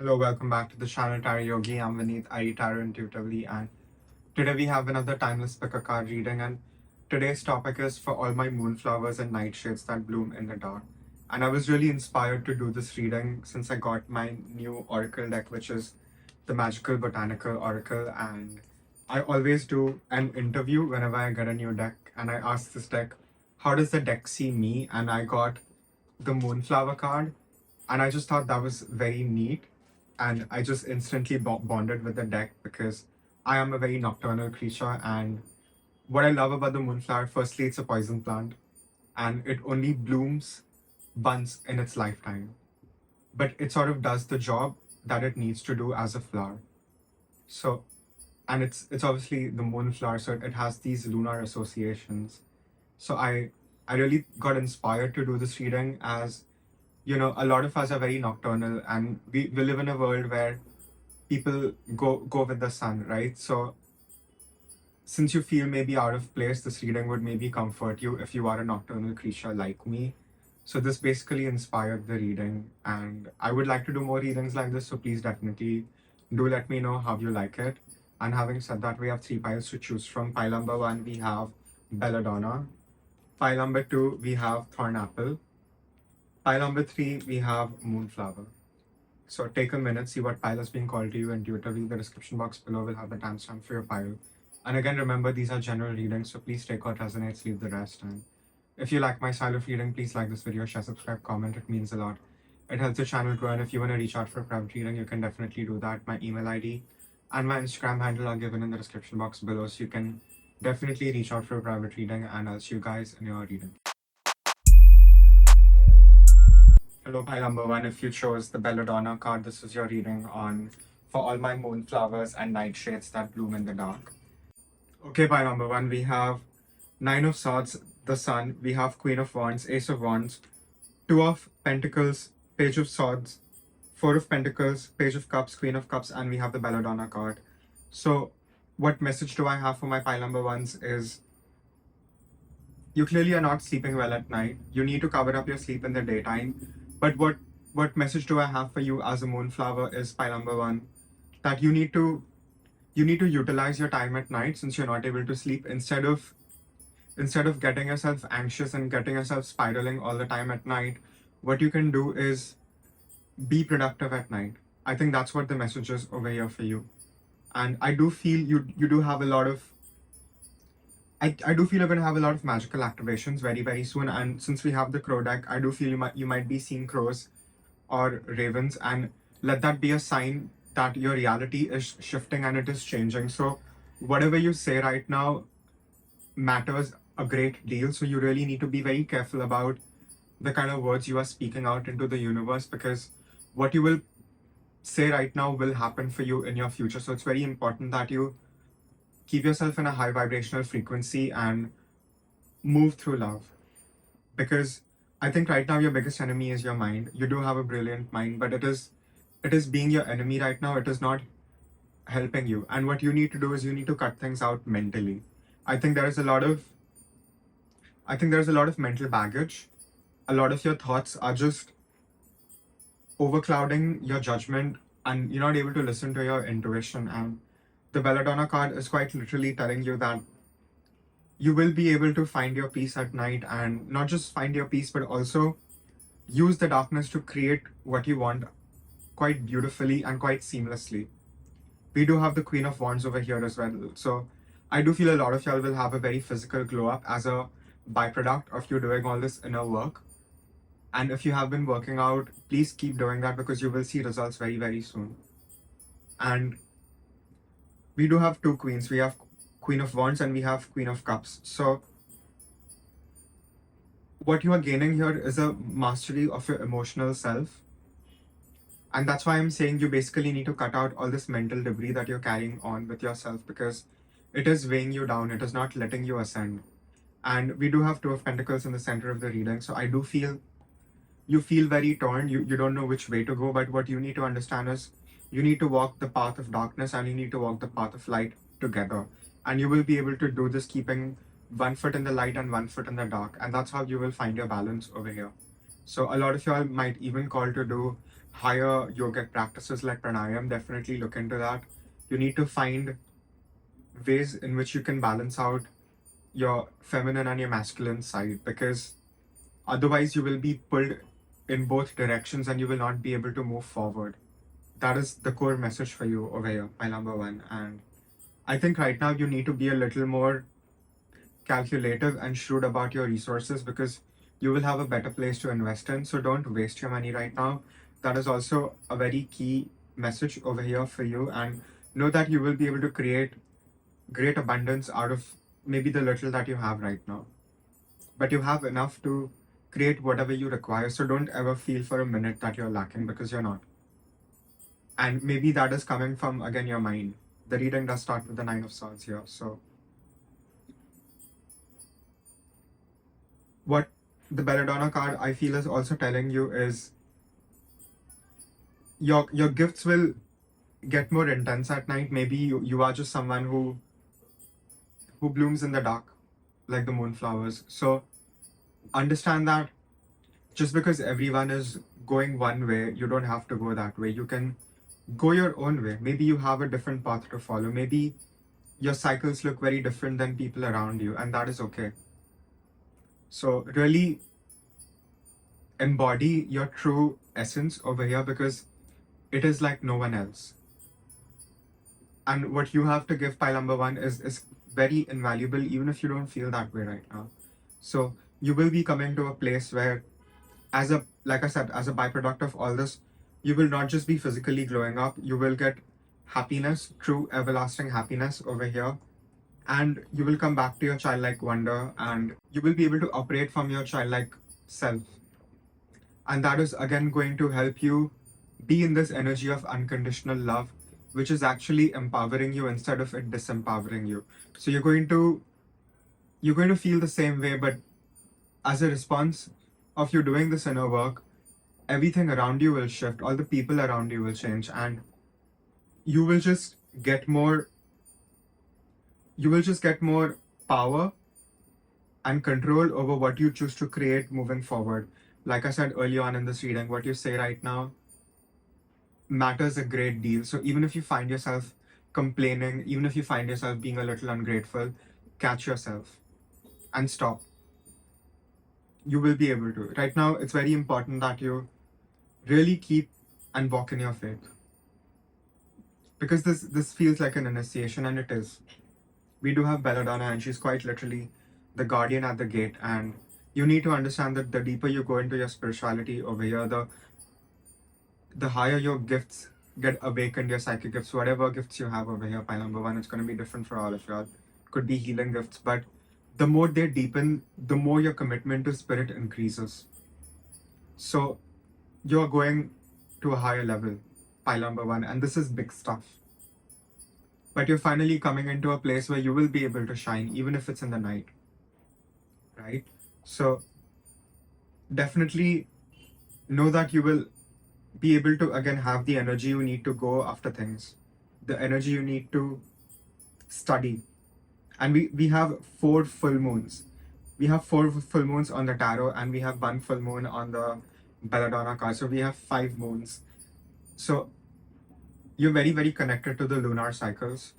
Hello, welcome back to the channel Tarot Yogi. I'm Vinit, I read tarot intuitively, and today we have another timeless pick a card reading. And today's topic is for all my moonflowers and nightshades that bloom in the dark. And I was really inspired to do this reading since I got my new oracle deck, which is the Magical Botanical Oracle. And I always do an interview whenever I get a new deck, and I ask this deck, how does the deck see me? And I got the Moonflower card, and I just thought that was very neat, and I just instantly bonded with the deck because I am a very nocturnal creature. And what I love about the Moonflower, firstly, it's a poison plant, and it only blooms once in its lifetime, but it sort of does the job that it needs to do as a flower. So, and it's obviously the Moonflower, so it has these lunar associations. So I really got inspired to do this reading, as a lot of us are very nocturnal, and we live in a world where people go with the sun, right? So since you feel maybe out of place, this reading would maybe comfort you if you are a nocturnal creature like me. So this basically inspired the reading, and I would like to do more readings like this, so please definitely do let me know how you like it. And having said that, we have 3 piles to choose from. Pile number 1, we have Belladonna. Pile number 2, we have Thornapple. Pile number 3, we have Moonflower. So take a minute, see what pile is being called to you intuitively. The description box below will have the timestamp for your pile. And again, remember, these are general readings, so please take what resonates, leave the rest. And if you like my style of reading, please like this video, share, subscribe, comment. It means a lot. It helps the channel grow, and if you want to reach out for a private reading, you can definitely do that. My email ID and my Instagram handle are given in the description box below, so you can definitely reach out for a private reading, and I'll see you guys in your reading. Hello, pile number 1. If you chose the Belladonna card, this is your reading on for all my moonflowers and nightshades that bloom in the dark. Okay, pile number 1, we have 9 of Swords, the Sun. We have Queen of Wands, Ace of Wands, 2 of Pentacles, Page of Swords, 4 of Pentacles, Page of Cups, Queen of Cups, and we have the Belladonna card. So what message do I have for my pile number 1s is, you clearly are not sleeping well at night. You need to cover up your sleep in the daytime. But what message do I have for you as a moonflower is, pile number 1, that you need to utilize your time at night, since you're not able to sleep, instead of getting yourself anxious and getting yourself spiraling all the time at night. What you can do is be productive at night. I think that's what the message is over here for you. And I do feel you do have a lot of I do feel you're going to have a lot of magical activations very, very soon. And since we have the Crow deck, I do feel you might be seeing crows or ravens, and let that be a sign that your reality is shifting and it is changing. So whatever you say right now matters a great deal. So you really need to be very careful about the kind of words you are speaking out into the universe, because what you will say right now will happen for you in your future. So it's very important that you keep yourself in a high vibrational frequency and move through love, because I think right now your biggest enemy is your mind. You do have a brilliant mind, but it is being your enemy right now. It is not helping you. And what you need to do is you need to cut things out mentally. I think there is a lot of mental baggage. A lot of your thoughts are just overclouding your judgment, and you're not able to listen to your intuition. And the Belladonna card is quite literally telling you that you will be able to find your peace at night, and not just find your peace, but also use the darkness to create what you want quite beautifully and quite seamlessly. We do have the Queen of Wands over here as well. So I do feel a lot of y'all will have a very physical glow up as a byproduct of you doing all this inner work. And if you have been working out, please keep doing that, because you will see results very, very soon. And we do have 2 queens. We have Queen of Wands and we have Queen of Cups. So what you are gaining here is a mastery of your emotional self. And that's why I'm saying you basically need to cut out all this mental debris that you're carrying on with yourself, because it is weighing you down. It is not letting you ascend. And we do have 2 of Pentacles in the center of the reading. So I do feel you feel very torn. You don't know which way to go. But what you need to understand is, you need to walk the path of darkness and you need to walk the path of light together. And you will be able to do this keeping 1 foot in the light and 1 foot in the dark. And that's how you will find your balance over here. So a lot of y'all might even call to do higher yogic practices like pranayam. Definitely look into that. You need to find ways in which you can balance out your feminine and your masculine side, because otherwise you will be pulled in both directions and you will not be able to move forward. That is the core message for you over here, my number one. And I think right now you need to be a little more calculative and shrewd about your resources, because you will have a better place to invest in. So don't waste your money right now. That is also a very key message over here for you. And know that you will be able to create great abundance out of maybe the little that you have right now. But you have enough to create whatever you require. So don't ever feel for a minute that you're lacking, because you're not. And maybe that is coming from, again, your mind. The reading does start with the Nine of Swords here. So what the Belladonna card, I feel, is also telling you is your gifts will get more intense at night. Maybe you are just someone who blooms in the dark, like the moonflowers. So understand that just because everyone is going one way, you don't have to go that way. You can go your own way. Maybe you have a different path to follow. Maybe your cycles look very different than people around you, and that is okay. So really embody your true essence over here, because it is like no one else. And what you have to give, pile number one, is very invaluable, even if you don't feel that way right now. So you will be coming to a place where, like I said, as a byproduct of all this, you will not just be physically growing up, you will get happiness, true everlasting happiness over here. And you will come back to your childlike wonder, and you will be able to operate from your childlike self. And that is again going to help you be in this energy of unconditional love, which is actually empowering you instead of it disempowering you. So you're going to feel the same way, but as a response of you doing this inner work, everything around you will shift, all the people around you will change, and you will just get more power and control over what you choose to create moving forward. Like I said early on in this reading, what you say right now matters a great deal. So even if you find yourself complaining, even if you find yourself being a little ungrateful, catch yourself and stop. You will be able to. Right now, it's very important that you really keep and walk in your faith, because this feels like an initiation, and it is. We do have Belladonna, and she's quite literally the guardian at the gate. And you need to understand that the deeper you go into your spirituality over here, the higher your gifts get awakened, your psychic gifts, whatever gifts you have over here, pile number one, it's going to be different for all of y'all. Could be healing gifts, but the more they deepen, the more your commitment to spirit increases. So you're going to a higher level, pile number one, and this is big stuff. But you're finally coming into a place where you will be able to shine, even if it's in the night, right? So definitely know that you will be able to again have the energy you need to go after things, the energy you need to study. And we have 4 full moons. We have 4 full moons on the tarot, and we have 1 full moon on the Belladonna card. So we have 5 moons. So you're very, very connected to the lunar cycles,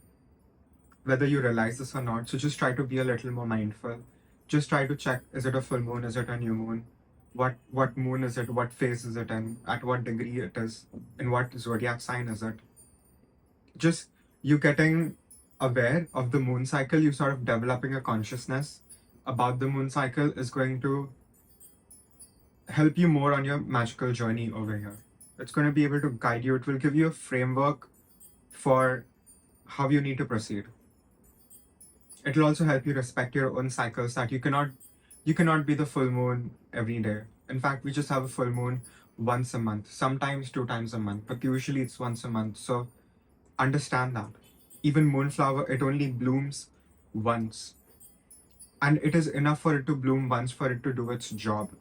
whether you realize this or not. So just try to be a little more mindful. Just try to check, is it a full moon? Is it a new moon? What moon is it? What phase is it in? At what degree it is? In what zodiac sign is it? Just you getting aware of the moon cycle, you sort of developing a consciousness about the moon cycle is going to help you more on your magical journey over here. It's going to be able to guide you. It will give you a framework for how you need to proceed. It will also help you respect your own cycles, that you cannot be the full moon every day. In fact, we just have a full moon once a month, sometimes 2 times a month, but usually it's once a month. So understand that. Even moonflower, it only blooms once. And it is enough for it to bloom once for it to do its job.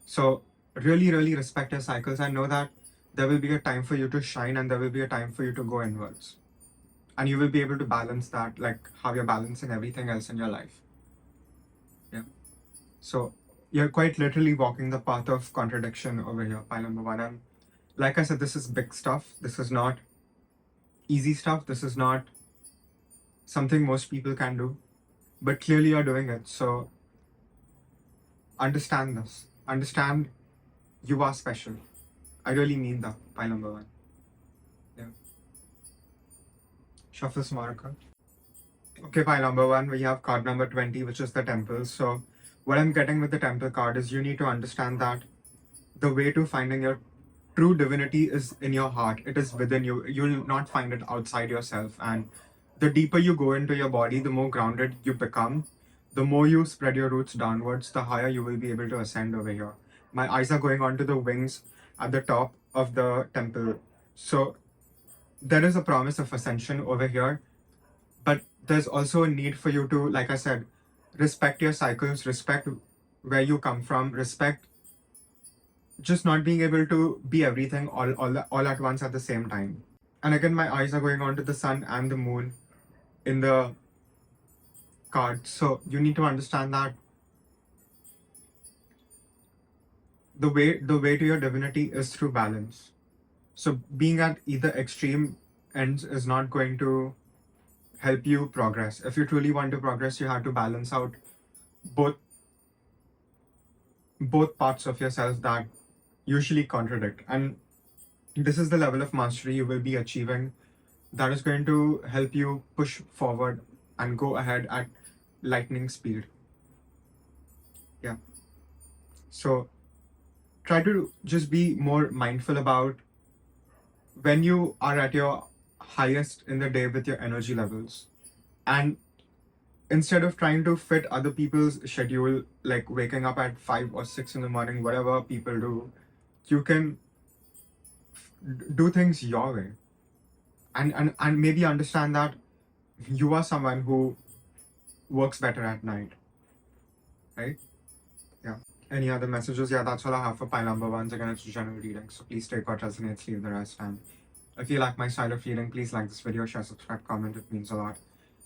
So really, really respect your cycles, and know that there will be a time for you to shine, and there will be a time for you to go inwards. And you will be able to balance that, like how you're balancing everything else in your life. Yeah. So You're quite literally walking the path of contradiction over here, pile number one. And like I said, this is big stuff. This is not easy stuff. This is not something most people can do. But clearly you're doing it. So understand this. Understand you are special. I really mean that, pile number one. Yeah. Shuffle some more cards. Okay, pile number one, we have card number 20, which is the temple. So what I'm getting with the temple card is you need to understand that the way to finding your true divinity is in your heart. It is within you. You'll not find it outside yourself. And the deeper you go into your body, the more grounded you become. The more you spread your roots downwards, the higher you will be able to ascend over here. My eyes are going onto the wings at the top of the temple. So there is a promise of ascension over here, but there's also a need for you to, like I said, respect your cycles, respect where you come from, respect just not being able to be everything all at once at the same time. And again, my eyes are going on to the sun and the moon in the card. So you need to understand that the way to your divinity is through balance. So being at either extreme ends is not going to help you progress. If you truly want to progress, you have to balance out both parts of yourself that usually contradict. And this is the level of mastery you will be achieving that is going to help you push forward and go ahead at lightning speed. Yeah. So try to just be more mindful about when you are at your highest in the day with your energy levels. And instead of trying to fit other people's schedule, like waking up at 5 or 6 in the morning, whatever people do, you can do things your way. And maybe understand that you are someone who works better at night, right? Yeah. Any other messages? Yeah, that's all I have for pile number one. Again, it's a general reading, so please take what resonates, leave the rest. And if you like my style of reading, please like this video, share, subscribe, comment. It means a lot.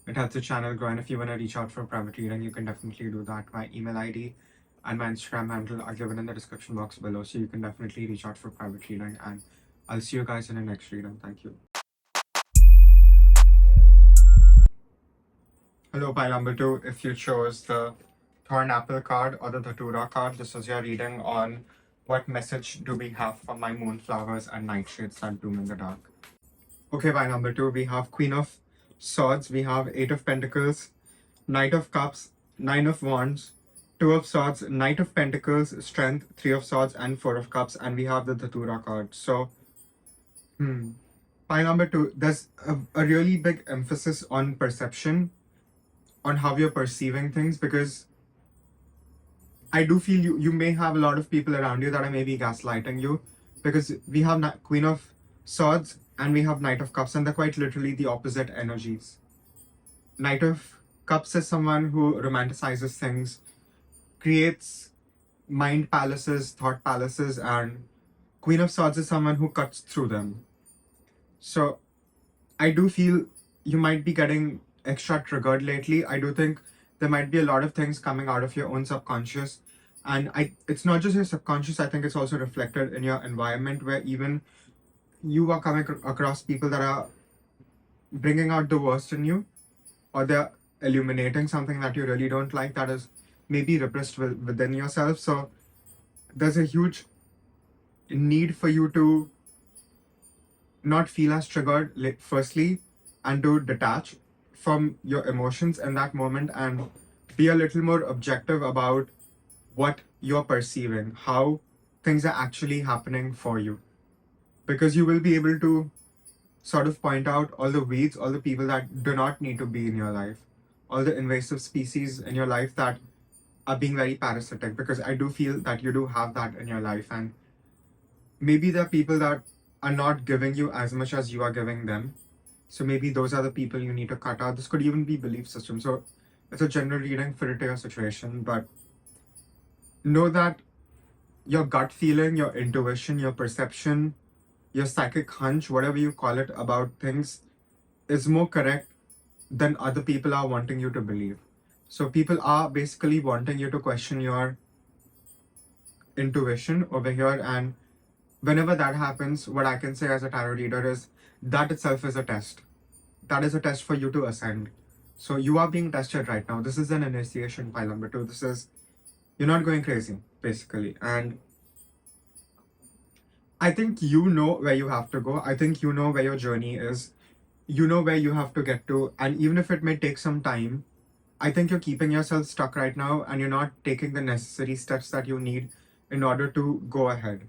It helps the channel grow. And if you want to reach out for a private reading, you can definitely do that. My email ID and my Instagram handle are given in the description box below, so you can definitely reach out for private reading. And I'll see you guys in the next reading. Thank you. Hello, pile number two. If you chose the Thorn Apple card or the Datura card, this is your reading on what message do we have for my moonflowers and nightshades that bloom in the dark. Okay, pile number two, we have Queen of Swords, we have Eight of Pentacles, Knight of Cups, Nine of Wands, Two of Swords, Knight of Pentacles, Strength, Three of Swords, and Four of Cups, and we have the Datura card. So, pile number two, there's a really big emphasis on perception, on how you're perceiving things, because I do feel you may have a lot of people around you that are maybe gaslighting you, because we have Queen of Swords and we have Knight of Cups, and they're quite literally the opposite energies. Knight of Cups is someone who romanticizes things, creates mind palaces, thought palaces, and Queen of Swords is someone who cuts through them. So I do feel you might be getting extra triggered lately. I do think there might be a lot of things coming out of your own subconscious, and it's not just your subconscious. I think it's also reflected in your environment, where even you are coming across people that are bringing out the worst in you, or they're illuminating something that you really don't like that is maybe repressed within yourself. So there's a huge need for you to not feel as triggered firstly, and to detach from your emotions in that moment and be a little more objective about what you're perceiving, how things are actually happening for you. Because you will be able to sort of point out all the weeds, all the people that do not need to be in your life, all the invasive species in your life that are being very parasitic, because I do feel that you do have that in your life. And maybe there are people that are not giving you as much as you are giving them. So maybe those are the people you need to cut out. This could even be belief system. So it's a general reading for it to your situation, but know that your gut feeling, your intuition, your perception, your psychic hunch, whatever you call it, about things is more correct than other people are wanting you to believe. So people are basically wanting you to question your intuition over here. And whenever that happens, what I can say as a tarot reader is that itself is a test. That is a test for you to ascend. So you are being tested right now. This is an initiation, pile number 2. This is, you're not going crazy, basically. And I think you know where you have to go. I think you know where your journey is. You know where you have to get to. And even if it may take some time, I think you're keeping yourself stuck right now and you're not taking the necessary steps that you need in order to go ahead.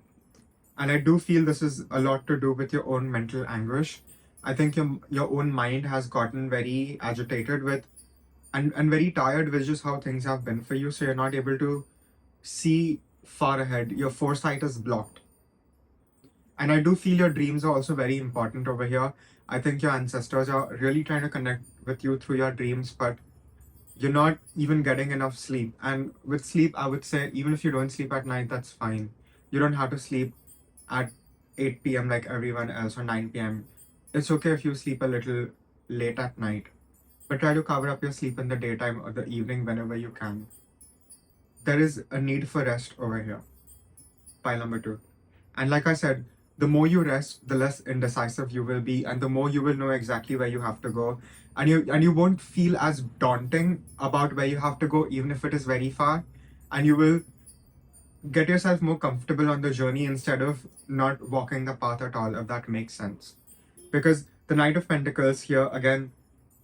And I do feel this is a lot to do with your own mental anguish. I think your own mind has gotten very agitated with and very tired with just how things have been for you. So you're not able to see far ahead. Your foresight is blocked. And I do feel your dreams are also very important over here. I think your ancestors are really trying to connect with you through your dreams, but you're not even getting enough sleep. And with sleep, I would say, even if you don't sleep at night, that's fine. You don't have to sleep at 8 p.m. like everyone else or 9 p.m. It's okay if you sleep a little late at night, but try to cover up your sleep in the daytime or the evening whenever you can. There is a need for rest over here. Pile number 2. And like I said, the more you rest, the less indecisive you will be, and the more you will know exactly where you have to go. And you won't feel as daunting about where you have to go, even if it is very far. And you will get yourself more comfortable on the journey instead of not walking the path at all, if that makes sense. Because the Knight of Pentacles here, again,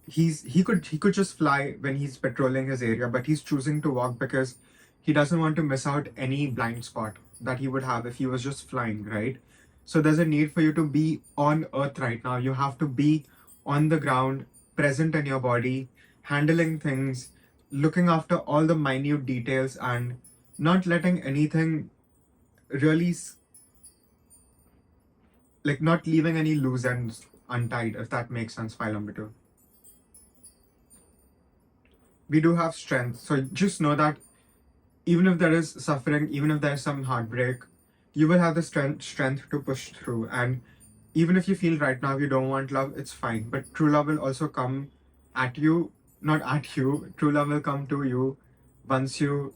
he could just fly when he's patrolling his area, but he's choosing to walk because he doesn't want to miss out any blind spot that he would have if he was just flying, right? So there's a need for you to be on earth right now. You have to be on the ground, present in your body, handling things, looking after all the minute details, and not letting anything really, like, not leaving any loose ends untied, if that makes sense, pile number 2. We do have strength. So just know that even if there is suffering, even if there's some heartbreak, you will have the strength to push through. And even if you feel right now you don't want love, it's fine. But true love will also come at you, not at you. True love will come to you once you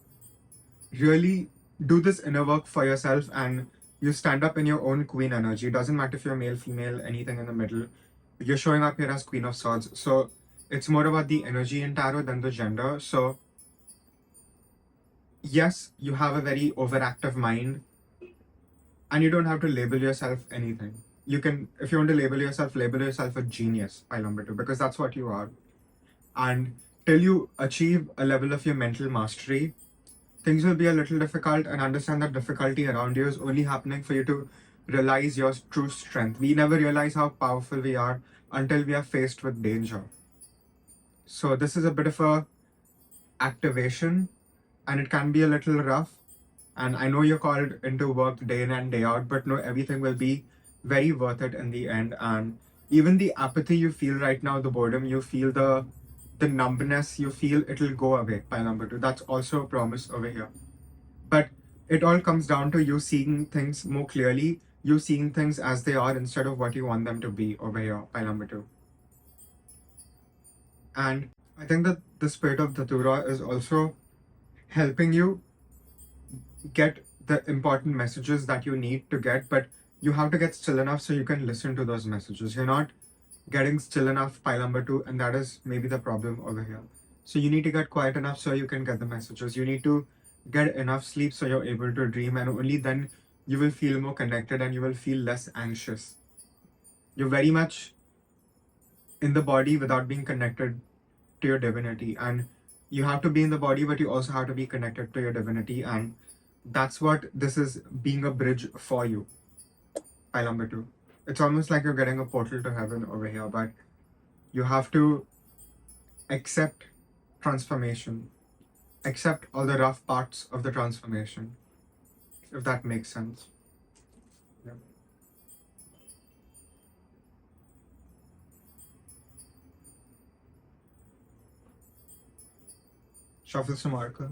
really do this inner work for yourself and you stand up in your own queen energy. Doesn't matter if you're male, female, anything in the middle. You're showing up here as Queen of Swords. So it's more about the energy in tarot than the gender. So yes, you have a very overactive mind and you don't have to label yourself anything. You can, if you want to label yourself a genius, pile number 2, because that's what you are. And till you achieve a level of your mental mastery, things will be a little difficult, and understand that difficulty around you is only happening for you to realize your true strength. We never realize how powerful we are until we are faced with danger. So this is a bit of a activation and it can be a little rough. And I know you're called into work day in and day out, but no, everything will be very worth it in the end. And even the apathy you feel right now, the boredom you feel, the numbness you feel, it'll go away, pile number 2. That's also a promise over here. But it all comes down to you seeing things more clearly, you seeing things as they are instead of what you want them to be over here, pile number 2. And I think that the spirit of Datura is also helping you get the important messages that you need to get, but you have to get still enough so you can listen to those messages. You're not getting still enough, pile number 2, and that is maybe the problem over here. So you need to get quiet enough so you can get the messages. You need to get enough sleep so you're able to dream, and only then you will feel more connected and you will feel less anxious. You're very much in the body without being connected to your divinity, and you have to be in the body, but you also have to be connected to your divinity, and that's what this is, being a bridge for you, pile number 2. It's almost like you're getting a portal to heaven over here, but you have to accept transformation, accept all the rough parts of the transformation, if that makes sense. Yeah. Shuffle some oracle.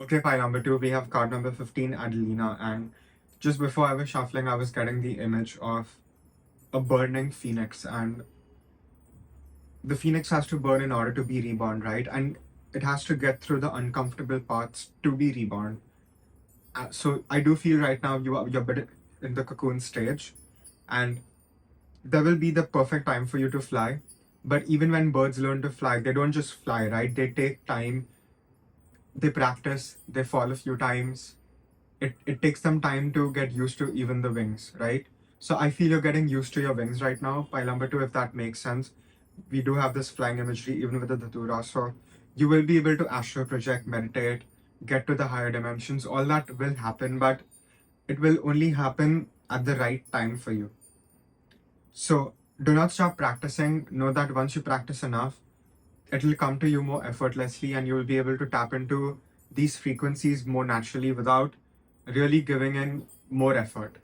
Okay, pile number 2, we have card number 15, Adelina, and just before I was shuffling, I was getting the image of a burning phoenix, and the phoenix has to burn in order to be reborn, right? And it has to get through the uncomfortable paths to be reborn. So I do feel right now you're a bit in the cocoon stage, and there will be the perfect time for you to fly. But even when birds learn to fly, they don't just fly, right? They take time, they practice, they fall a few times. It takes them time to get used to even the wings, right? So I feel you're getting used to your wings right now, pile number two, if that makes sense. We do have this flying imagery even with the Datura. So you will be able to astral project, meditate, get to the higher dimensions. All that will happen, but it will only happen at the right time for you. So do not stop practicing. Know that once you practice enough, it will come to you more effortlessly and you will be able to tap into these frequencies more naturally without really giving in more effort.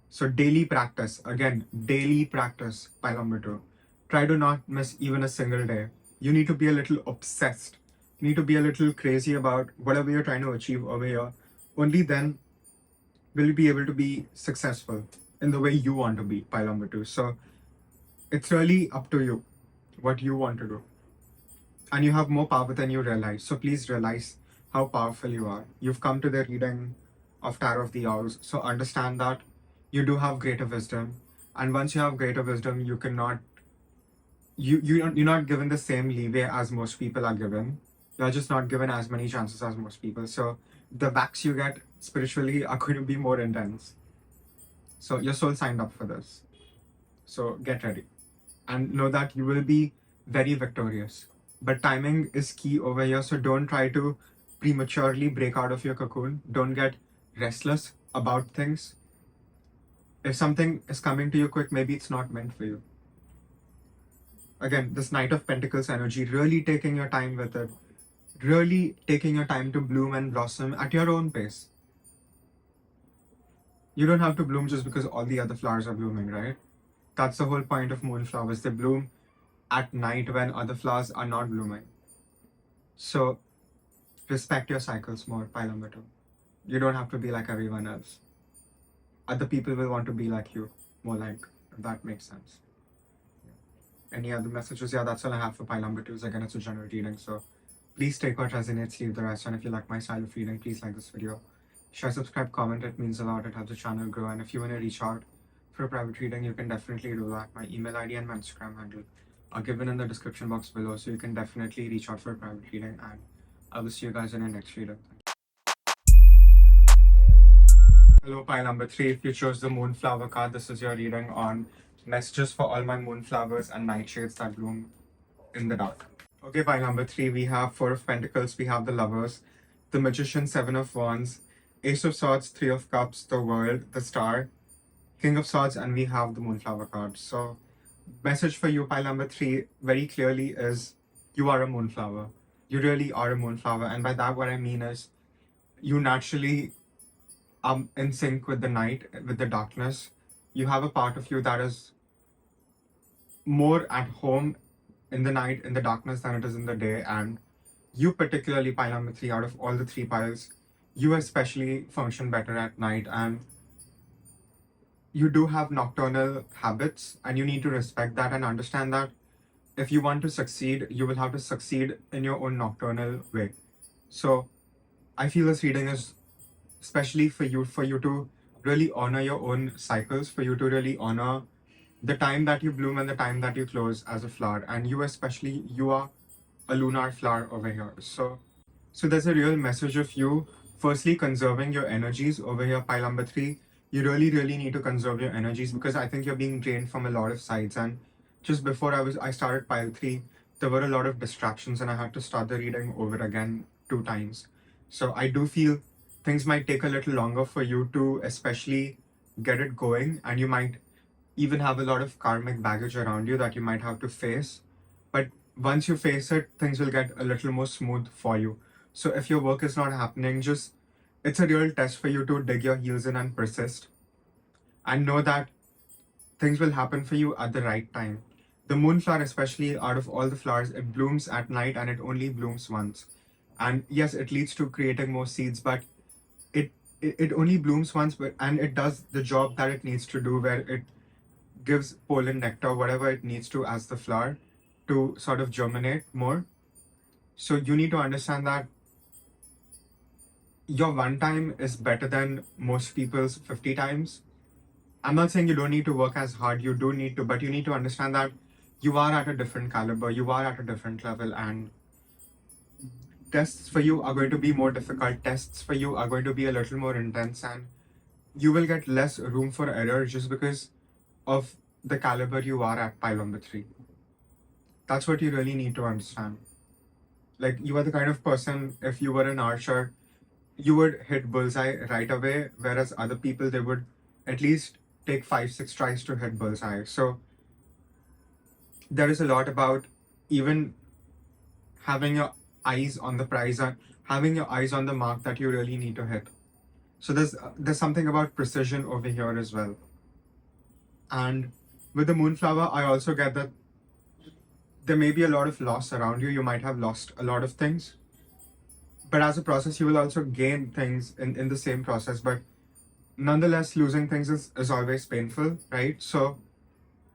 So daily practice, again, daily practice, pile number two. Try to not miss even a single day. You need to be a little obsessed. You need to be a little crazy about whatever you're trying to achieve over here. Only then will you be able to be successful in the way you want to be, pile number two. So it's really up to you what you want to do. And you have more power than you realize. So please realize how powerful you are. You've come to the reading of Tarot of the Owls. So understand that you do have greater wisdom. And once you have greater wisdom, you cannot you're not given the same leeway as most people are given. You're just not given as many chances as most people. So the whacks you get spiritually are going to be more intense. So your soul signed up for this. So get ready. And know that you will be very victorious. But timing is key over here. So don't try to prematurely break out of your cocoon. Don't get restless about things. If something is coming to you quick, maybe it's not meant for you. Again, this Knight of Pentacles energy, really taking your time with it. Really taking your time to bloom and blossom at your own pace. You don't have to bloom just because all the other flowers are blooming, right? That's the whole point of moonflowers. They bloom at night when other flowers are not blooming. So respect your cycles more, pile number two. You don't have to be like everyone else. Other people will want to be like you, more like, if that makes sense. Any other messages? Yeah, that's all I have for pile number two. Again, it's a general reading, so please take what resonates, leave the rest. And if you like my style of reading, please like this video. Share, subscribe, comment. It means a lot. It helps the channel grow. And if you want to reach out for a private reading, you can definitely do that. My email ID and my Instagram handle are given in the description box below, so you can definitely reach out for a private reading. And I will see you guys in the next reading. Hello, pile number three. If you chose the Moonflower card, this is your reading on messages for all my moonflowers and nightshades that bloom in the dark. Okay, pile number three, we have Four of Pentacles, we have the Lovers, the Magician, Seven of Wands, Ace of Swords, Three of Cups, the World, the Star, King of Swords, and we have the Moonflower card. So, message for you, pile number three, very clearly is you are a moonflower. You really are a moonflower. And by that, what I mean is you naturally in sync with the night, with the darkness. You have a part of you that is more at home in the night, in the darkness than it is in the day. And you particularly, pile number three, out of all the three piles, you especially function better at night. And you do have nocturnal habits, and you need to respect that and understand that if you want to succeed, you will have to succeed in your own nocturnal way. So I feel this reading is especially for you to really honor your own cycles, for you to really honor the time that you bloom and the time that you close as a flower. And you especially, you are a lunar flower over here. So there's a real message of you firstly conserving your energies over here, pile number three. You really need to conserve your energies because I think you're being drained from a lot of sides. And just before I started pile three, there were a lot of distractions and I had to start the reading over again 2 times. So I do feel things might take a little longer for you to especially get it going, and you might even have a lot of karmic baggage around you that you might have to face. But once you face it, things will get a little more smooth for you. So if your work is not happening, it's a real test for you to dig your heels in and persist. And know that things will happen for you at the right time. The moonflower, especially out of all the flowers, it blooms at night and it only blooms once. And yes, it leads to creating more seeds, but it only blooms once, and it does the job that it needs to do, where it gives pollen, nectar, whatever it needs to as the flower to sort of germinate more. So you need to understand that your one time is better than most people's 50 times. I'm not saying you don't need to work as hard, you do need to, but you need to understand that you are at a different caliber, you are at a different level, and tests for you are going to be more difficult. Tests for you are going to be a little more intense, and you will get less room for error just because of the caliber you are at pile number 3. That's what you really need to understand. Like, you are the kind of person, if you were an archer, you would hit bullseye right away, whereas other people, they would at least take 5-6 tries to hit bullseye. So there is a lot about even having your eyes on the prize and having your eyes on the mark that you really need to hit. So there's something about precision over here as well. And with the moonflower, I also get that there may be a lot of loss around you. You might have lost a lot of things, but as a process, you will also gain things in the same process. But nonetheless, losing things is always painful, right? So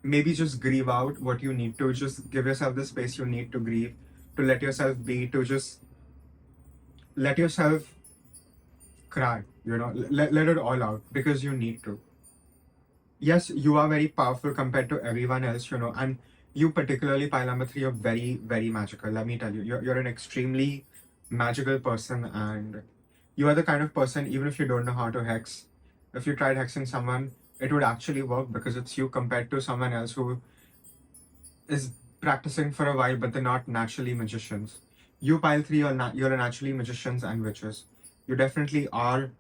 maybe just grieve out what you need to. Just give yourself the space you need to grieve, to let yourself be, to just let yourself cry, let it all out because you need to. Yes, you are very powerful compared to everyone else, and you particularly, pile number 3, are very, very magical. Let me tell you, you're an extremely magical person, and you are the kind of person, even if you don't know how to hex, if you tried hexing someone, it would actually work because it's you compared to someone else who is practicing for a while, but they're not naturally magicians. You, pile 3, you're naturally magicians and witches. You definitely are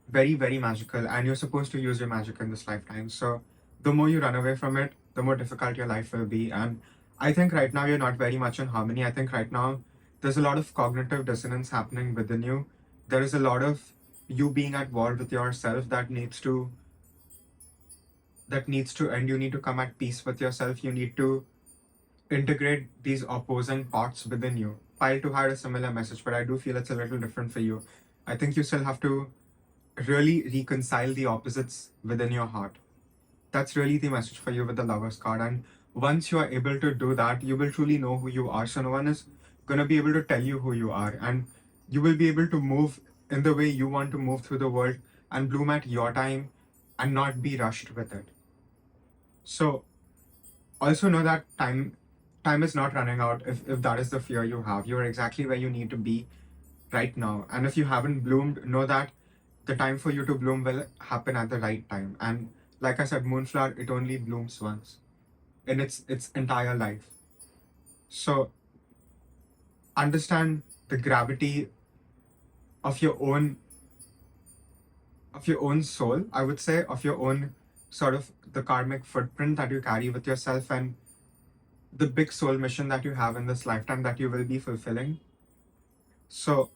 very, very magical, and you're supposed to use your magic in this lifetime. So the more you run away from it, the more difficult your life will be. And I think right now you're not very much in harmony. I think right now there's a lot of cognitive dissonance happening within you. There is a lot of you being at war with yourself that needs to end. You need to come at peace with yourself. You need to integrate these opposing parts within you. Pile 2 had a similar message, but I do feel it's a little different for you. I think you still have to really reconcile the opposites within your heart. That's really the message for you with the Lovers card. And once you are able to do that, you will truly know who you are. So no one is going to be able to tell you who you are. And you will be able to move in the way you want to move through the world and bloom at your time and not be rushed with it. So also know that time is not running out. If that is the fear you have, you're exactly where you need to be right now. And if you haven't bloomed, know that the time for you to bloom will happen at the right time. And like I said, moonflower, it only blooms once in its entire life. So understand the gravity of your own soul, I would say, of your own sort of the karmic footprint that you carry with yourself, and the big soul mission that you have in this lifetime that you will be fulfilling. So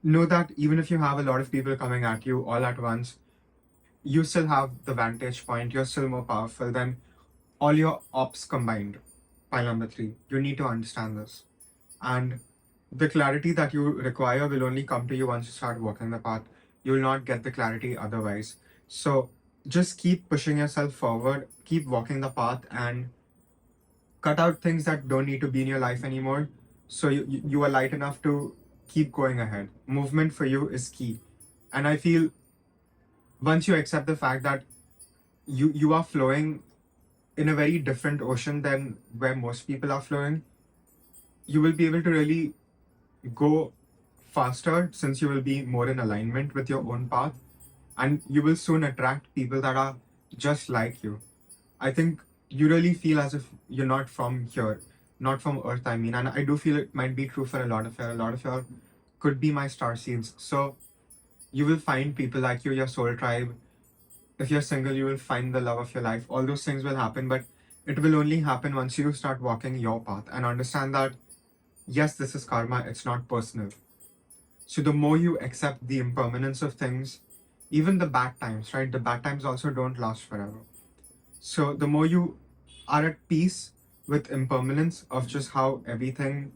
know that even if you have a lot of people coming at you all at once, you still have the vantage point. You're still more powerful than all your ops combined. Pile number 3. You need to understand this. And the clarity that you require will only come to you once you start walking the path. You will not get the clarity otherwise. So just keep pushing yourself forward, keep walking the path, and cut out things that don't need to be in your life anymore. So you are light enough to keep going ahead. Movement for you is key. And I feel once you accept the fact that you are flowing in a very different ocean than where most people are flowing, you will be able to really go faster since you will be more in alignment with your own path, and you will soon attract people that are just like you. I think you really feel as if you're not from here, not from Earth, I mean, and I do feel it might be true for a lot of you. A lot of you could be my star seeds. So you will find people like you, your soul tribe. If you're single, you will find the love of your life. All those things will happen, but it will only happen once you start walking your path and understand that, yes, this is karma, it's not personal. So the more you accept the impermanence of things, even the bad times, right? The bad times also don't last forever. So the more you are at peace with impermanence of just how everything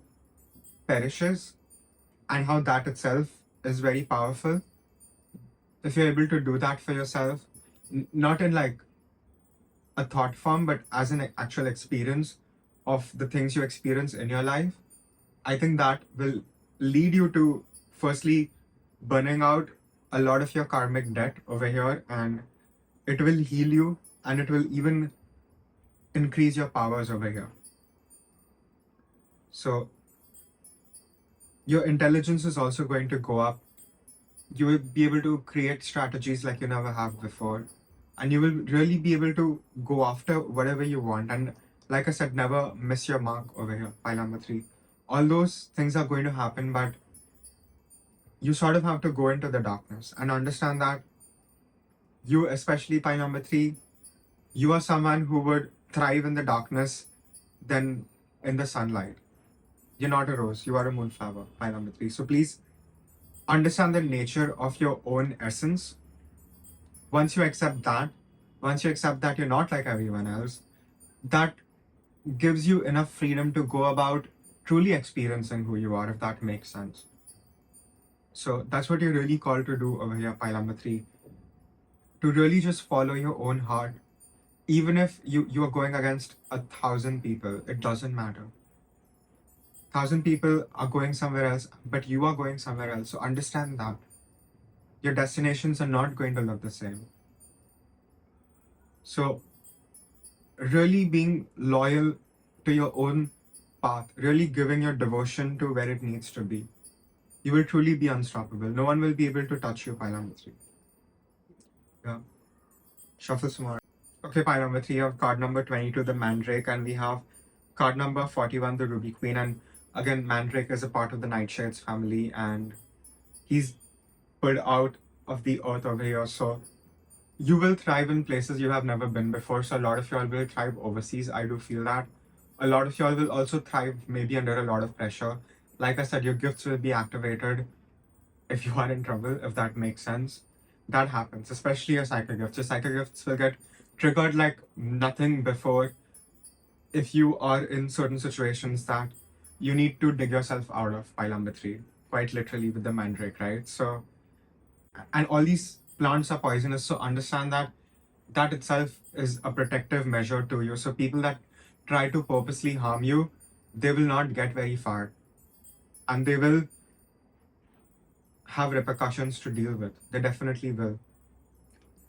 perishes and how that itself is very powerful, if you're able to do that for yourself, not in like a thought form, but as an actual experience of the things you experience in your life, I think that will lead you to firstly burning out a lot of your karmic debt over here, and it will heal you, and it will even increase your powers over here. So your intelligence is also going to go up. You will be able to create strategies like you never have before, and you will really be able to go after whatever you want. And like I said, never miss your mark over here, pile number 3. All those things are going to happen, but you sort of have to go into the darkness and understand that you, especially pile number 3, you are someone who would thrive in the darkness than in the sunlight. You're not a rose, you are a moonflower, pile number 3. So please understand the nature of your own essence. Once you accept that you're not like everyone else, that gives you enough freedom to go about truly experiencing who you are, if that makes sense. So that's what you're really called to do over here, pile number 3. To really just follow your own heart. Even if you are going against 1,000 people, it doesn't matter. 1,000 people are going somewhere else, but you are going somewhere else. So understand that your destinations are not going to look the same. So really being loyal to your own path, really giving your devotion to where it needs to be, you will truly be unstoppable. No one will be able to touch you, pile number 3. Yeah. Shuffle some more. Okay, pile number 3, you have card number 22, the Mandrake, and we have card number 41, the Ruby Queen. And again, Mandrake is a part of the Nightshades family, and he's pulled out of the earth over here. So you will thrive in places you have never been before. So a lot of y'all will thrive overseas. I do feel that. A lot of y'all will also thrive maybe under a lot of pressure. Like I said, your gifts will be activated if you are in trouble, if that makes sense. That happens, especially your psychic gifts. Your psychic gifts will get triggered like nothing before if you are in certain situations that you need to dig yourself out of, pile number 3, quite literally with the Mandrake, right? So, and all these plants are poisonous, so understand that that itself is a protective measure to you. So people that try to purposely harm you, they will not get very far, and they will have repercussions to deal with. They definitely will.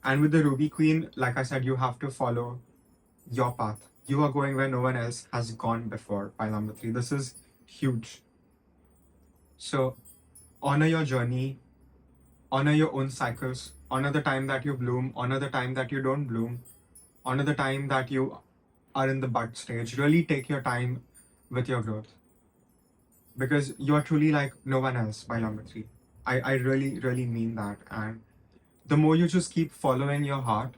And with the Ruby Queen, like I said, you have to follow your path. You are going where no one else has gone before, pile number 3. This is huge. So honor your journey, honor your own cycles, honor the time that you bloom, honor the time that you don't bloom, honor the time that you are in the bud stage. Really take your time with your growth, because you are truly like no one else, pile number 3. I really, really mean that. And the more you just keep following your heart,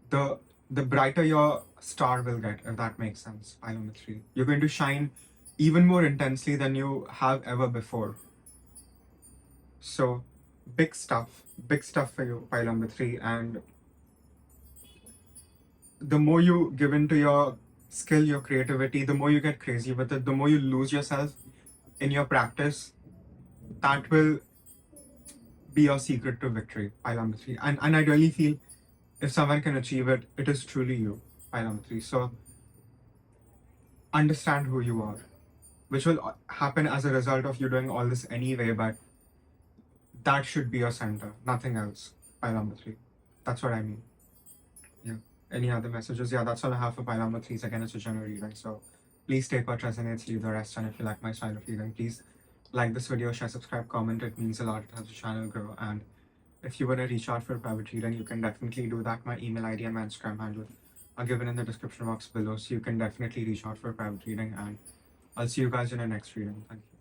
the brighter your star will get, if that makes sense, pile number 3. You're going to shine even more intensely than you have ever before. So big stuff for you, pile number 3. And the more you give into your skill, your creativity, the more you get crazy with it, the more you lose yourself in your practice, that will be your secret to victory, pile number 3. And I really feel if someone can achieve it, it is truly you, pile number 3. So understand who you are, which will happen as a result of you doing all this anyway, but that should be your center, nothing else, pile number 3. That's what I mean. Yeah. Any other messages? Yeah, that's all I have for pile number 3. Again, it's a general reading, so please take what resonates, leave the rest. And if you like my style of reading, please like this video, share, subscribe, comment. It means a lot. It helps the channel grow. And if you want to reach out for a private reading, you can definitely do that. My email ID and my Instagram handle are given in the description box below, so you can definitely reach out for a private reading. And I'll see you guys in the next reading. Thank you.